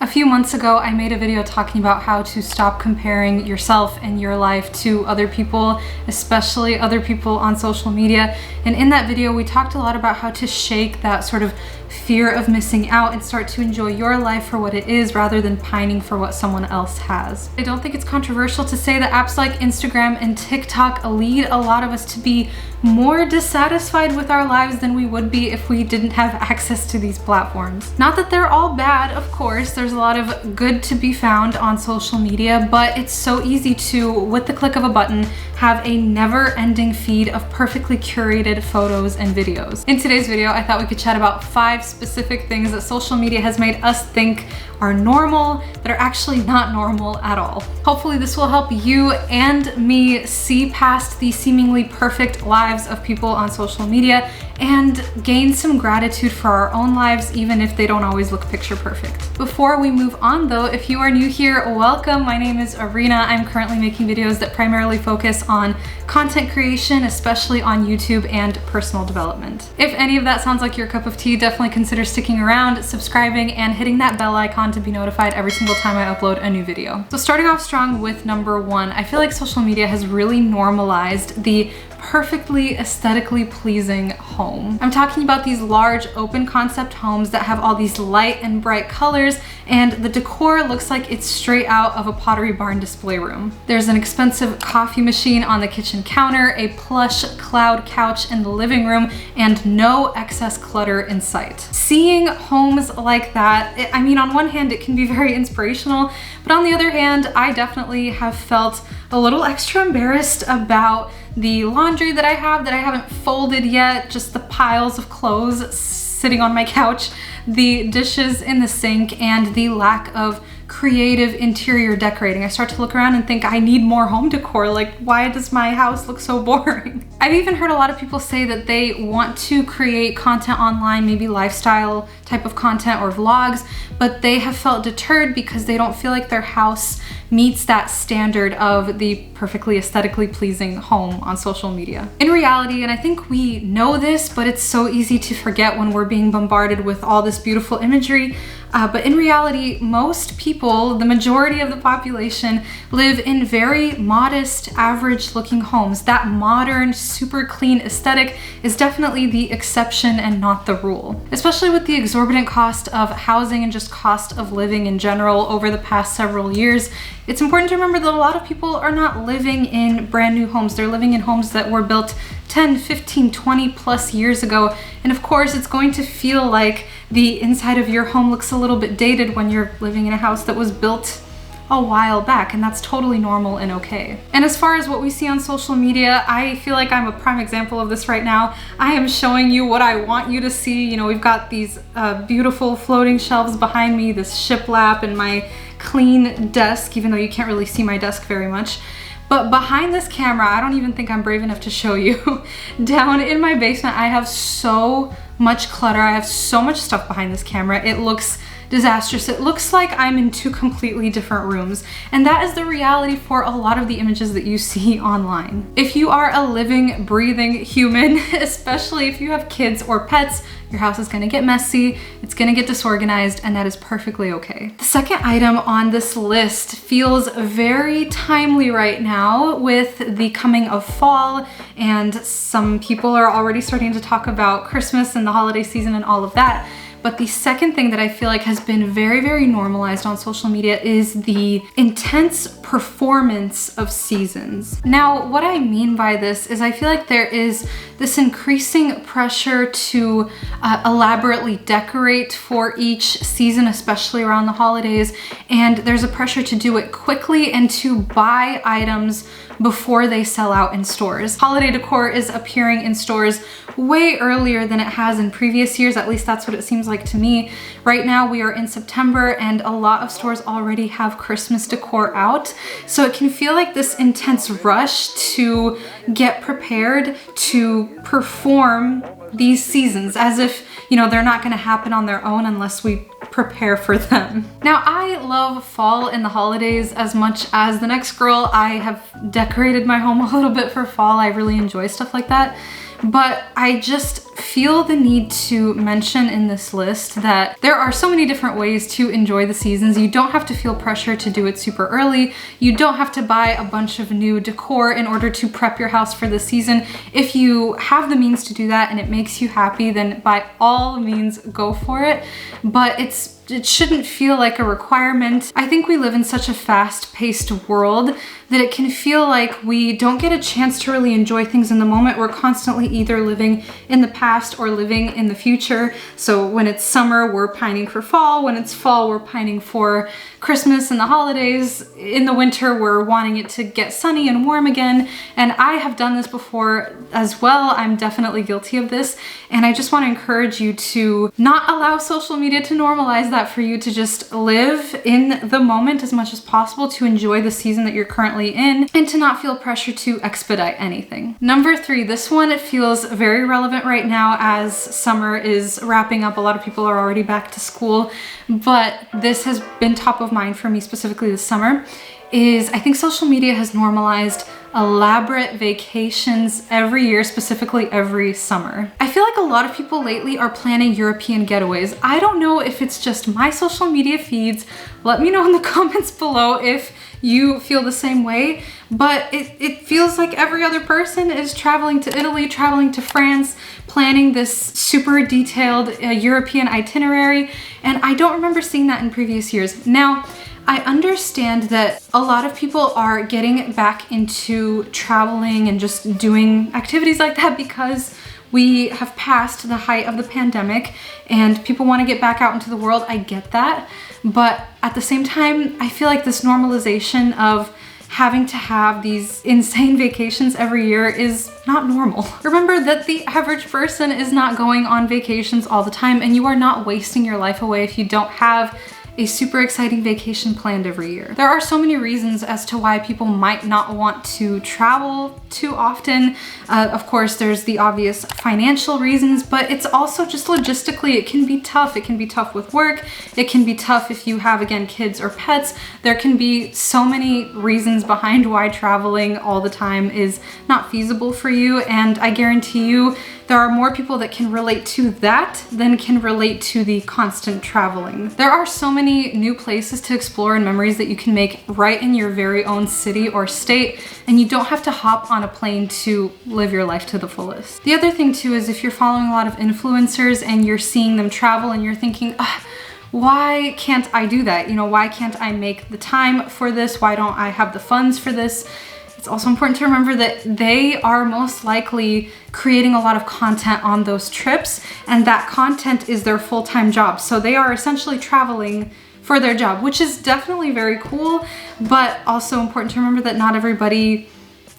A few months ago, I made a video talking about how to stop comparing yourself and your life to other people, especially other people on social media. And in that video, we talked a lot about how to shake that sort of fear of missing out and start to enjoy your life for what it is rather than pining for what someone else has. I don't think it's controversial to say that apps like Instagram and TikTok lead a lot of us to be more dissatisfied with our lives than we would be if we didn't have access to these platforms. Not that they're all bad, of course. There's a lot of good to be found on social media, but it's so easy to, with the click of a button, have a never-ending feed of perfectly curated photos and videos. In today's video, I thought we could chat about 5 specific things that social media has made us think are normal that are actually not normal at all. Hopefully this will help you and me see past the seemingly perfect lives of people on social media and gain some gratitude for our own lives, even if they don't always look picture perfect. Before we move on though, if you are new here, welcome. My name is Arena. I'm currently making videos that primarily focus on content creation, especially on YouTube and personal development. If any of that sounds like your cup of tea, definitely consider sticking around, subscribing, and hitting that bell icon to be notified every single time I upload a new video. So starting off strong with number 1, I feel like social media has really normalized the perfectly aesthetically pleasing home. I'm talking about these large open concept homes that have all these light and bright colors, and the decor looks like it's straight out of a Pottery Barn display room. There's an expensive coffee machine on the kitchen counter, a plush cloud couch in the living room, and no excess clutter in sight. Seeing homes like that, I mean, on one hand it can be very inspirational, but on the other hand, I definitely have felt a little extra embarrassed about the laundry that I haven't folded yet, just the piles of clothes sitting on my couch, the dishes in the sink, and the lack of creative interior decorating. I start to look around and think I need more home decor. Like, why does my house look so boring? I've even heard a lot of people say that they want to create content online, maybe lifestyle type of content or vlogs, but they have felt deterred because they don't feel like their house meets that standard of the perfectly aesthetically pleasing home on social media. In reality, and I think we know this, but it's so easy to forget when we're being bombarded with all this beautiful imagery, but in reality, most people, the majority of the population, live in very modest, average looking homes. That modern, super clean aesthetic is definitely the exception and not the rule. Especially with the exorbitant cost of housing and just cost of living in general over the past several years, it's important to remember that a lot of people are not living in brand new homes. They're living in homes that were built 10, 15, 20 plus years ago. And of course, it's going to feel like the inside of your home looks a little bit dated when you're living in a house that was built a while back, and that's totally normal and okay. And as far as what we see on social media, I feel like I'm a prime example of this right now. I am showing you what I want you to see. You know, we've got these beautiful floating shelves behind me, this shiplap, and my clean desk, even though you can't really see my desk very much. But behind this camera, I don't even think I'm brave enough to show you. Down in my basement, I have so much clutter. I have so much stuff behind this camera. It looks disastrous. It looks like I'm in 2 completely different rooms. And that is the reality for a lot of the images that you see online. If you are a living, breathing human, especially if you have kids or pets, your house is gonna get messy, it's gonna get disorganized, and that is perfectly okay. The second item on this list feels very timely right now with the coming of fall, and some people are already starting to talk about Christmas and the holiday season and all of that. But the second thing that I feel like has been very, very normalized on social media is the intense performance of seasons. Now, what I mean by this is I feel like there is this increasing pressure to elaborately decorate for each season, especially around the holidays. And there's a pressure to do it quickly and to buy items before they sell out in stores. Holiday decor is appearing in stores way earlier than it has in previous years. At least that's what it seems like to me. Right now we are in September and a lot of stores already have Christmas decor out. So it can feel like this intense rush to get prepared to perform these seasons as if, you know, they're not gonna happen on their own unless we prepare for them. Now, I love fall and the holidays as much as the next girl. I have decorated my home a little bit for fall. I really enjoy stuff like that. But I just feel the need to mention in this list that there are so many different ways to enjoy the seasons. You don't have to feel pressure to do it super early. You don't have to buy a bunch of new decor in order to prep your house for the season. If you have the means to do that and it makes you happy, then by all means go for it. But it shouldn't feel like a requirement. I think we live in such a fast-paced world that it can feel like we don't get a chance to really enjoy things in the moment. We're constantly either living in the past or living in the future. So when it's summer, we're pining for fall. When it's fall, we're pining for Christmas and the holidays. In the winter, we're wanting it to get sunny and warm again. And I have done this before as well. I'm definitely guilty of this. And I just want to encourage you to not allow social media to normalize that for you, to just live in the moment as much as possible, to enjoy the season that you're currently in, and to not feel pressure to expedite anything. Number 3, this one feels very relevant right now as summer is wrapping up. A lot of people are already back to school, but this has been top of mind for me specifically this summer, is I think social media has normalized elaborate vacations every year, specifically every summer. I feel like a lot of people lately are planning European getaways. I don't know if it's just my social media feeds. Let me know in the comments below if you feel the same way, but it feels like every other person is traveling to Italy, traveling to France, planning this super detailed European itinerary, and I don't remember seeing that in previous years. Now, I understand that a lot of people are getting back into traveling and just doing activities like that because we have passed the height of the pandemic and people want to get back out into the world. I get that. But at the same time, I feel like this normalization of having to have these insane vacations every year is not normal. Remember that the average person is not going on vacations all the time, and you are not wasting your life away if you don't have a super exciting vacation planned every year. There are so many reasons as to why people might not want to travel too often. Of course, there's the obvious financial reasons, but it's also just logistically, it can be tough. It can be tough with work. It can be tough if you have, again, kids or pets. There can be so many reasons behind why traveling all the time is not feasible for you, and I guarantee you, there are more people that can relate to that than can relate to the constant traveling. There are so many new places to explore and memories that you can make right in your very own city or state, and you don't have to hop on a plane to live your life to the fullest. The other thing too is if you're following a lot of influencers and you're seeing them travel and you're thinking, why can't I do that? You know, why can't I make the time for this? Why don't I have the funds for this? It's also important to remember that they are most likely creating a lot of content on those trips, and that content is their full-time job. So they are essentially traveling for their job, which is definitely very cool, but also important to remember that not everybody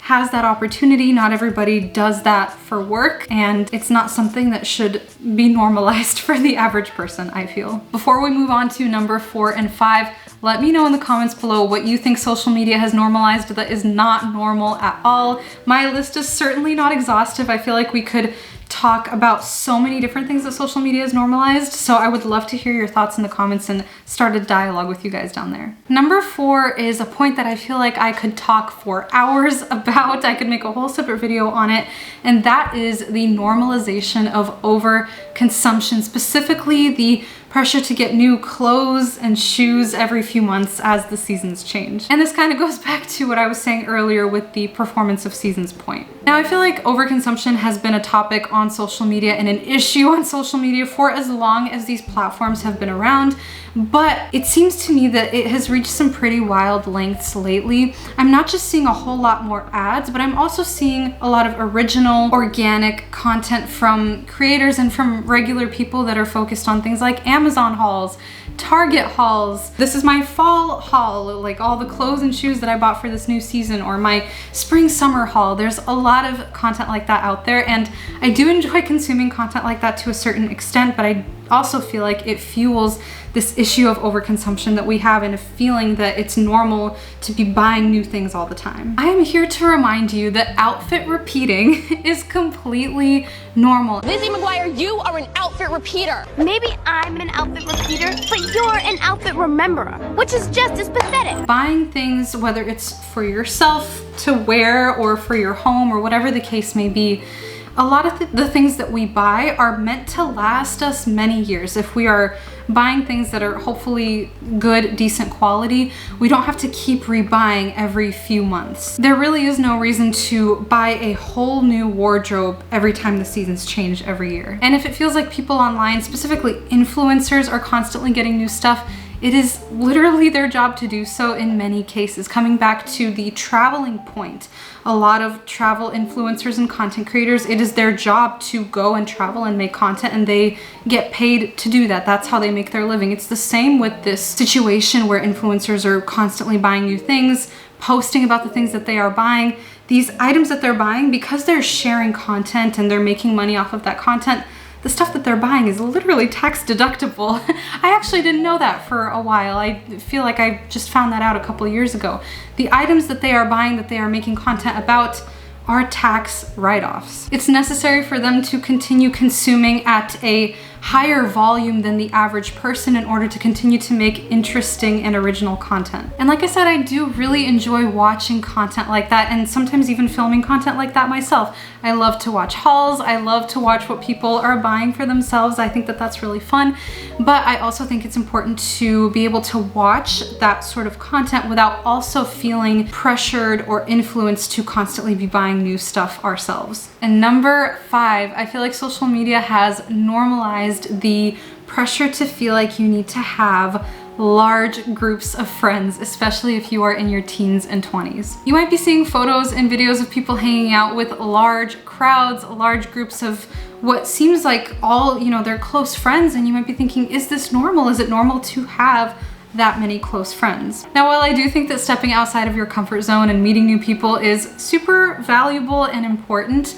has that opportunity. Not everybody does that for work, and it's not something that should be normalized for the average person, I feel. Before we move on to number 4 and 5, let me know in the comments below what you think social media has normalized that is not normal at all. My list is certainly not exhaustive. I feel like we could talk about so many different things that social media has normalized, so I would love to hear your thoughts in the comments and start a dialogue with you guys down there. Number 4 is a point that I feel like I could talk for hours about. I could make a whole separate video on it, and that is the normalization of overconsumption, specifically the pressure to get new clothes and shoes every few months as the seasons change. And this kind of goes back to what I was saying earlier with the performance of seasons point. Now, I feel like overconsumption has been a topic on social media and an issue on social media for as long as these platforms have been around, but it seems to me that it has reached some pretty wild lengths lately. I'm not just seeing a whole lot more ads, but I'm also seeing a lot of original, organic content from creators and from regular people that are focused on things like Amazon hauls, Target hauls. This is my fall haul, like all the clothes and shoes that I bought for this new season, or my spring summer haul. There's a lot of content like that out there, and I do enjoy consuming content like that to a certain extent, but I also feel like it fuels this issue of overconsumption that we have, and a feeling that it's normal to be buying new things all the time. I am here to remind you that outfit repeating is completely normal. Lizzie McGuire, you are an outfit repeater. Maybe I'm an outfit repeater, but you're an outfit rememberer, which is just as pathetic. Buying things, whether it's for yourself to wear or for your home or whatever the case may be, A lot of the things that we buy are meant to last us many years. If we are buying things that are hopefully good, decent quality, we don't have to keep rebuying every few months. There really is no reason to buy a whole new wardrobe every time the seasons change every year. And if it feels like people online, specifically influencers, are constantly getting new stuff, it is literally their job to do so in many cases. Coming back to the traveling point, a lot of travel influencers and content creators, it is their job to go and travel and make content, and they get paid to do that. That's how they make their living. It's the same with this situation where influencers are constantly buying new things, posting about the things that they are buying. These items that they're buying, because they're sharing content and they're making money off of that content, the stuff that they're buying is literally tax deductible. I actually didn't know that for a while. I feel like I just found that out a couple of years ago. The items that they are buying, that they are making content about, are tax write-offs. It's necessary for them to continue consuming at a higher volume than the average person in order to continue to make interesting and original content. And like I said, I do really enjoy watching content like that, and sometimes even filming content like that myself. I love to watch hauls. I love to watch what people are buying for themselves. I think that that's really fun. But I also think it's important to be able to watch that sort of content without also feeling pressured or influenced to constantly be buying new stuff ourselves. And number 5, I feel like social media has normalized the pressure to feel like you need to have large groups of friends, especially if you are in your teens and 20s. You might be seeing photos and videos of people hanging out with large crowds, large groups of what seems like all, their close friends, and you might be thinking, is this normal? Is it normal to have that many close friends? Now, while I do think that stepping outside of your comfort zone and meeting new people is super valuable and important,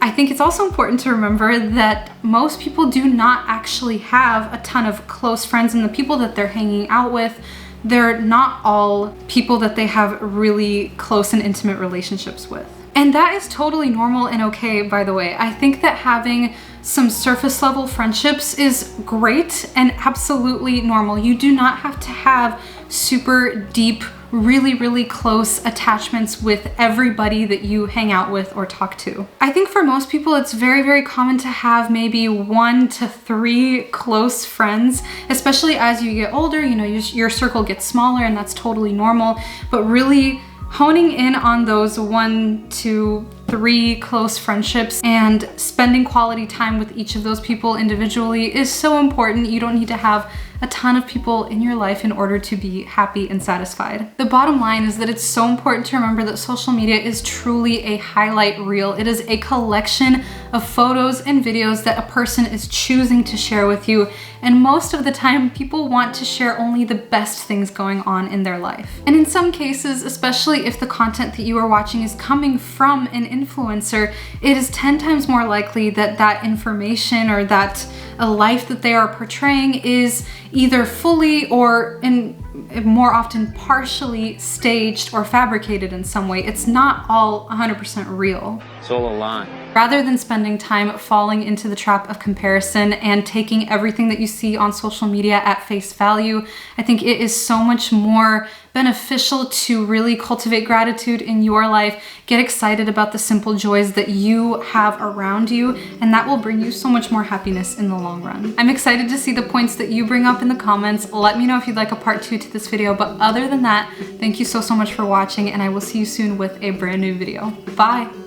I think it's also important to remember that most people do not actually have a ton of close friends, and the people that they're hanging out with, they're not all people that they have really close and intimate relationships with. And that is totally normal and okay, by the way. I think that having some surface level friendships is great and absolutely normal. You do not have to have super deep, really close attachments with everybody that you hang out with or talk to. I think for most people, it's very common to have maybe 1 to 3 close friends, especially as you get older. Your circle gets smaller, and that's totally normal. But really honing in on those 1 to 3 close friendships and spending quality time with each of those people individually is so important. You don't need to have a ton of people in your life in order to be happy and satisfied. The bottom line is that it's so important to remember that social media is truly a highlight reel. It is a collection of photos and videos that a person is choosing to share with you. And most of the time, people want to share only the best things going on in their life. And in some cases, especially if the content that you are watching is coming from an influencer, it is 10 times more likely that that information or that a life that they are portraying is either fully or more often partially staged or fabricated in some way. It's not all 100% real. It's all a lie. Rather than spending time falling into the trap of comparison and taking everything that you see on social media at face value, I think it is so much more beneficial to really cultivate gratitude in your life, get excited about the simple joys that you have around you, and that will bring you so much more happiness in the long run. I'm excited to see the points that you bring up in the comments. Let me know if you'd like a part 2 to this video, but other than that, thank you so much for watching, and I will see you soon with a brand new video. Bye!